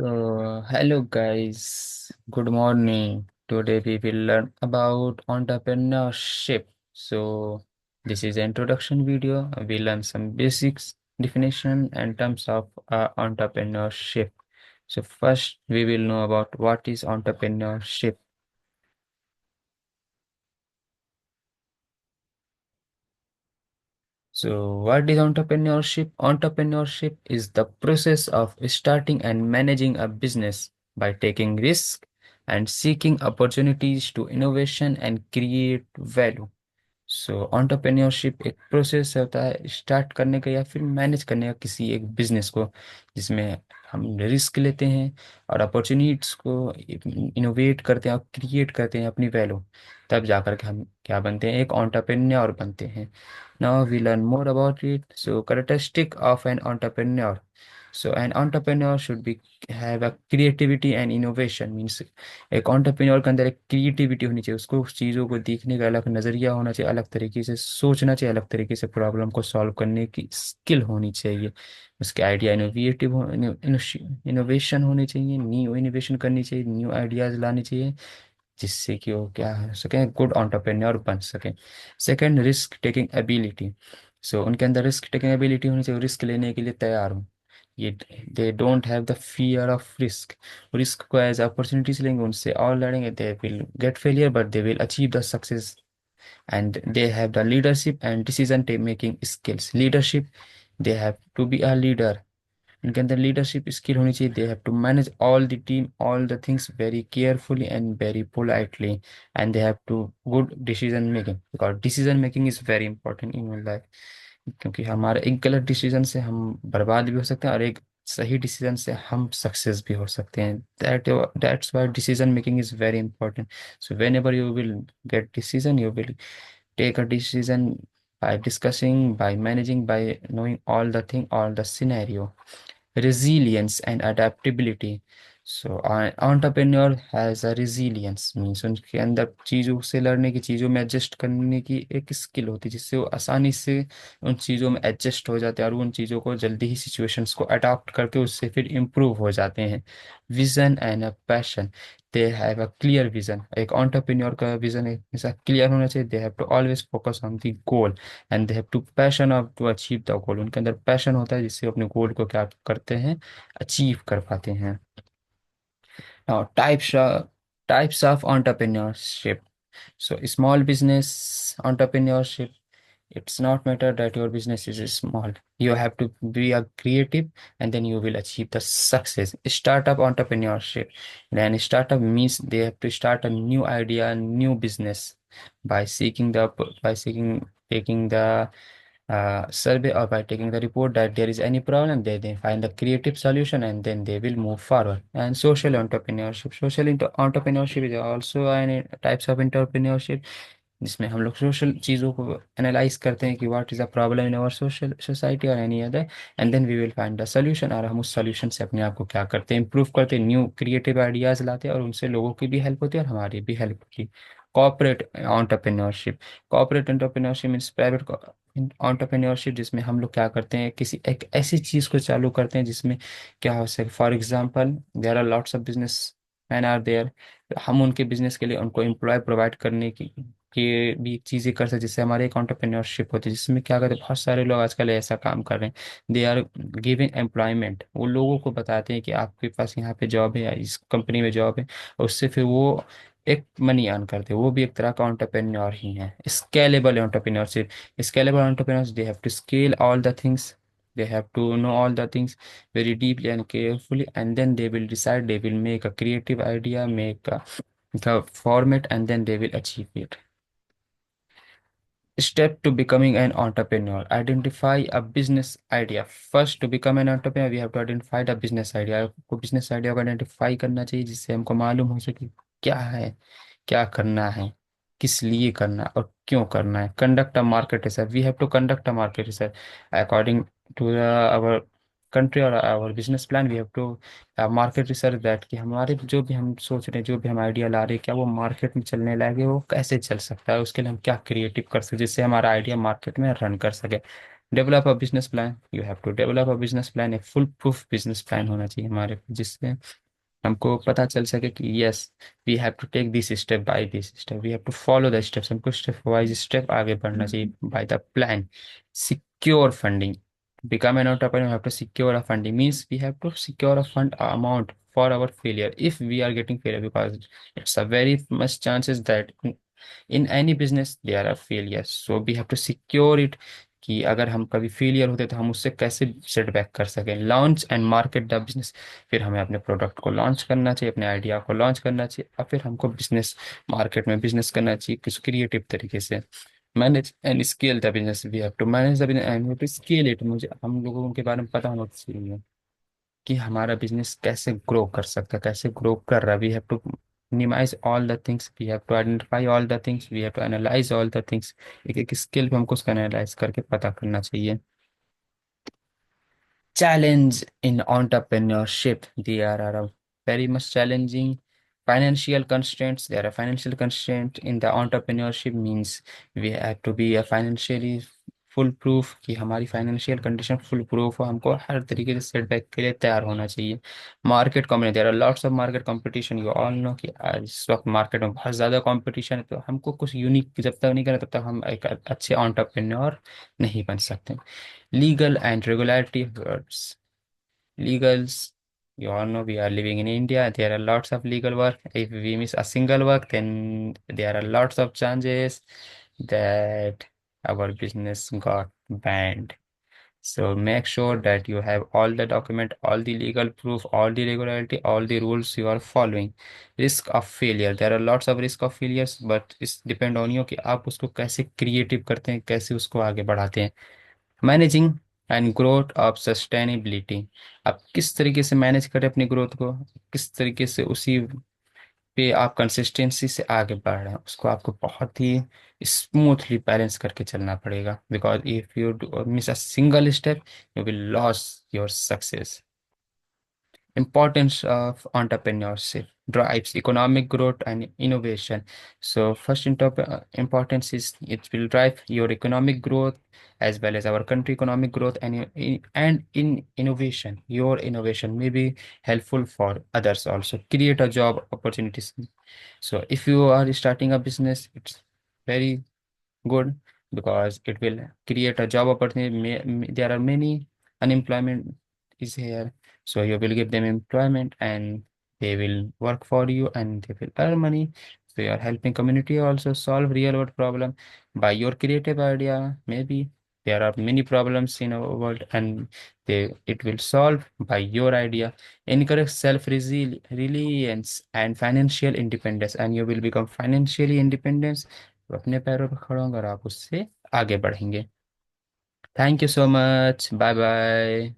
Hello guys, good morning. Today we will learn about entrepreneurship. This is an introduction video. We learn some basics, definition, and terms of entrepreneurship. First, we will know about what is entrepreneurship. What is entrepreneurship? Entrepreneurship is the process of starting and managing a business by taking risks and seeking opportunities to innovation and create value. Entrepreneurship एक process होता है start करने का या फिर manage करने का किसी एक बिजनेस को, जिसमें हम रिस्क लेते हैं और अपॉर्चुनिटीज को इनोवेट करते हैं और क्रिएट करते हैं अपनी वैल्यू। तब जाकर के हम क्या बनते हैं, एक एंटरप्रेन्योर बनते हैं। Now we learn more about it. Characteristic of an entrepreneur. An entrepreneur should be have a creativity and innovation. Means एक एंटरप्रेन्योर के अंदर एक क्रिएटिविटी होनी चाहिए, उसको उस चीज़ों को देखने का अलग नज़रिया होना चाहिए, अलग तरीके से सोचना चाहिए, अलग तरीके से प्रॉब्लम को सॉल्व करने की स्किल होनी चाहिए। उसके आइडिया इनोवेटिव इनोवेशन होने चाहिए, न्यू इनोवेशन करनी चाहिए, न्यू आइडियाज लाने चाहिए, जिससे कि वो क्या हो सके, गुड एंटरप्रेन्योर बन सके। Second, risk taking ability. उनके अंदर रिस्क टेकिंग एबिलिटी होनी चाहिए, रिस्क लेने के लिए तैयार हो। ये they don't have the fear of risk. Risk को एज अपॉर्चुनिटीज लेंगे, उनसे और लड़ेंगे, they will get failure but they will achieve the success. And they have the leadership and decision making skills. Leadership, they have to be a leader. उनके अंदर leadership skill होनी चाहिए। They have to manage all the team, all the things very carefully and very politely. And they have to good decision making, because decision making is very important in my life. क्योंकि हमारा एक गलत decision से हम बर्बाद भी हो सकते हैं और एक सही डिसीजन से हम सक्सेस भी हो सकते हैं। That's why decision making is very important. When ever you will get decision, you will take a decision by discussing, by managing, by knowing all the thing, all the scenario. Resilience and adaptability. An entrepreneur has a resilience, means उनके अंदर चीज़ों से लड़ने की, चीज़ों में adjust करने की एक स्किल होती है, जिससे वो आसानी से उन चीज़ों में एडजस्ट हो जाते हैं और उन चीज़ों को जल्दी ही सिचुएशंस को अडॉप्ट करके उससे फिर इम्प्रूव हो जाते हैं। Vision and a passion. They have a clear vision. एक एंटरप्रेन्योर का विजन ऐसा क्लियर होना चाहिए। They have to always focus on the goal and they have to passion of to achieve the goal. उनके अंदर पैशन होता है, जिससे वो अपने गोल को क्या करते हैं, अचीव कर पाते हैं। Now, types of entrepreneurship. Small business entrepreneurship. It's not matter that your business is small. You have to be a creative, and then you will achieve the success. Startup entrepreneurship. Then startup means they have to start a new idea, new business by seeking taking the survey, or by taking the report that there is any problem, they find the creative solution and then they will move forward. And social entrepreneurship. Entrepreneurship is also an types of entrepreneurship, जिसमें हम लोग social चीज़ों को analyse करते हैं कि what is the problem in our social society और any other, and then we will find the solution. और हम उस सोल्यूशन से अपने आप को क्या करते हैं, इंप्रूव करते हैं, न्यू क्रिएटिव आइडियाज लाते हैं और उनसे लोगों की भी हेल्प होती है और हमारी भी हेल्प होती है। Corporate entrepreneurship. Corporate entrepreneurship means private entrepreneurship, जिसमें हम लोग क्या करते हैं, किसी एक ऐसी चीज़ को चालू करते हैं जिसमें क्या हो सके। For example, there are lots of business man are there. हम उनके बिजनेस के लिए उनको एम्प्लॉय प्रोवाइड करने की भी चीज़ें कर सकते, जिससे हमारे एक एंटरप्रेन्योरशिप होती है, जिसमें क्या करते हैं, बहुत सारे लोग आजकल ऐसा काम कर रहे हैं। They are giving employment. वो लोगों को बताते हैं कि आपके पास यहाँ पे जॉब है या इस कंपनी में जॉब है, और उससे फिर वो एक मनी अर्न करते हैं। वो भी एक तरह का एंटरप्रेन्योर ही है। Scalable entrepreneurship. Scalable entrepreneurs, they have to scale all the things. They have to know all the things very deeply and carefully, and then they will decide. They will make a creative idea, make the format, and then they will achieve it. Step to becoming an entrepreneur. Identify a business idea. First, to become an entrepreneur, we have to identify the business idea. आपको business idea को identify करना चाहिए, जिससे हमको मालूम हो सके क्या है, क्या करना है, किस लिए करना है और क्यों करना है। Conduct a market research. We have to conduct a market research according to our country और our business plan. We have to market research that, कि हमारे जो भी हम सोच रहे हैं, जो भी हम आइडिया ला रहे हैं, क्या वो मार्केट में चलने लगे, वो कैसे चल सकता है, उसके लिए हम क्या क्रिएटिव कर सकते हैं जिससे हमारा आइडिया मार्केट में रन कर सके। Develop a business plan, you have to develop a business plan, एक फुल प्रूफ बिजनेस प्लान होना चाहिए हमारे, जिससे हमको पता चल सके कि yes we have to take this step by this step, we have to follow the steps, हमको स्टेप वाइज स्टेप आगे बढ़ना चाहिए by the plan. Secure funding, become an entrepreneur, you have to secure a funding, means we have to secure a fund amount for our failure if we are getting failure, because it's a very much chances that in any business there are failures, so we have to secure it कि अगर हम कभी failure होते तो हम उससे कैसे setback कर सकें। Launch and market the business, फिर हमें अपने प्रोडक्ट को लॉन्च करना चाहिए, अपने आइडिया को लॉन्च करना चाहिए, और फिर हमको बिजनेस मार्केट में बिजनेस करना चाहिए कुछ क्रिएटिव तरीके से। Manage and scale the business, we have to manage the business and to scale it, मुझे हम लोगों के बारे में पता होना चाहिए कि हमारा बिजनेस कैसे ग्रो कर सकता है, कैसे ग्रो कर रहा है। We have to minimise all the things, we have to identify all the things, we have to analyse all the things. एक एक स्किल पे हमको उसका एनालाइज करके पता करना चाहिए। Challenge in entrepreneurship, there are a very much challenging financial constraints. There are financial constraints in the entrepreneurship, means we have to be a financially full proof कि हमारी फाइनेंशियल कंडीशन फुल प्रूफ हो, हमको हर तरीके से setback के लिए तैयार होना चाहिए। Market competition, there are lots of market competition, you all know कि आज इस वक्त मार्केट में बहुत ज़्यादा कंपटीशन है, तो हमको कुछ यूनिक जब तक नहीं करें तब तक हम एक अच्छे एंटरप्रेन्योर नहीं बन सकते। Legal and regulatory words. Legals, you all know we are living in India. There are lots of legal work. If we miss a single work, then there are lots of chances that our business got banned. So make sure that you have all the document, all the legal proof, all the regularity, all the rules you are following. Risk of failure. There are lots of risk of failures, but it's depend on you कि आप उसको कैसे creative करते हैं, कैसे उसको आगे बढ़ाते हैं। Managing and growth of sustainability, आप किस तरीके से मैनेज करें अपनी ग्रोथ को, किस तरीके से उसी पे आप कंसिस्टेंसी से आगे बढ़ रहे हैं, उसको आपको बहुत ही स्मूथली बैलेंस करके चलना पड़ेगा, because if you miss a single step you will loss your success. Importance of entrepreneurship drives economic growth and innovation. So first importance is it will drive your economic growth as well as our country economic growth, and in innovation, your innovation may be helpful for others also, create a job opportunities. So if you are starting a business, it's very good because it will create a job opportunity. There are many unemployment is here, so you will give them employment and they will work for you and they will earn money. So you are helping community also solve real world problem by your creative idea. Maybe there are many problems in our world and it will solve by your idea. Encourage self reliance and financial independence, and you will become financially independent, तो अपने पैरों पर खड़े होंगे और आप उससे आगे बढ़ेंगे। Thank you so much, bye bye.